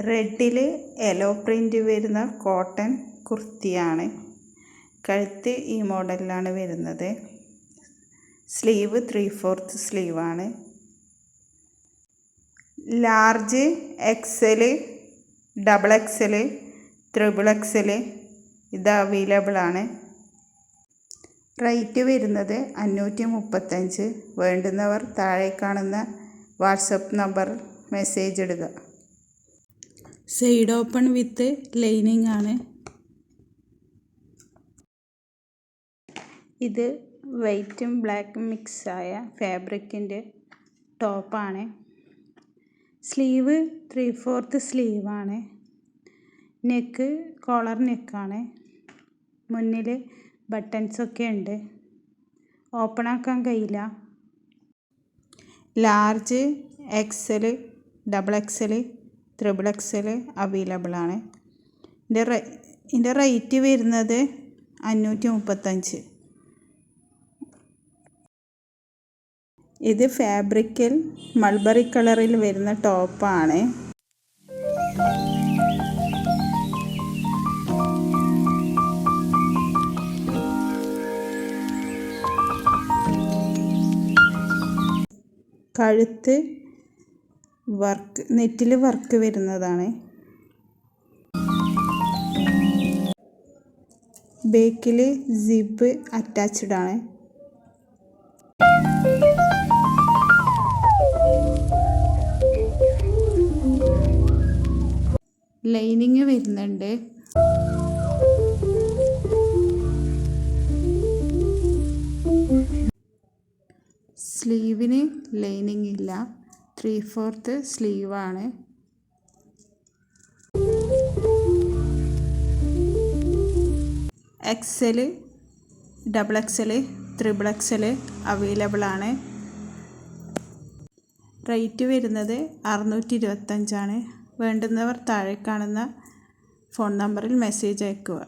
റെഡിൽ yellow print വരുന്ന cotton കുർത്തിയാണ്. കഴുത്ത് ഈ മോഡലിലാണ് വരുന്നത്. സ്ലീവ് 3/4 സ്ലീവാണ്. Large, XL, double XL, triple XL ഇത് അവൈലബിൾ ആണ്. റേറ്റ് വരുന്നത് 535. വേണ്ടുന്നവർ താഴെ കാണുന്ന വാട്സപ്പ് നമ്പറിൽ മെസ്സേജ് ഇടുക. സൈഡ് ഓപ്പൺ വിത്ത് ലൈനിങ് ആണ്. ഇത് വൈറ്റും ബ്ലാക്കും മിക്സായ ഫാബ്രിക്കിൻ്റെ ടോപ്പാണ്. സ്ലീവ് 3/4 സ്ലീവാണ്. നെക്ക് കോളർ നെക്കാണ്. മുന്നിൽ ബട്ടൺസൊക്കെ ഉണ്ട്. ഓപ്പൺ ആക്കാൻ കഴിയില്ല. Large, XL, double XL, triple XL available ആണ്. ഇതിൻ്റെ റേറ്റ് വരുന്നത് 535. ഇത് ഫാബ്രിക്കിൽ മൾബറി കളറിൽ വരുന്ന ടോപ്പാണ്. കഴുത്ത് വർക്ക്, നെറ്റിൽ വർക്ക് വരുന്നതാണ്. ബേക്കിൽ സിബ് അറ്റാച്ച്ഡ് ആണ്. ലൈനിങ് വരുന്നുണ്ട്. സ്ലീവിന് ലൈനിങ് ഇല്ല. 3/4 സ്ലീവാണ്. XL, double XL, triple XL available ആണ്. റേറ്റ് വരുന്നത് 625 ആണ്. വേണ്ടുന്നവർ താഴെ കാണുന്ന ഫോൺ നമ്പറിൽ മെസ്സേജ് അയയ്ക്കുക.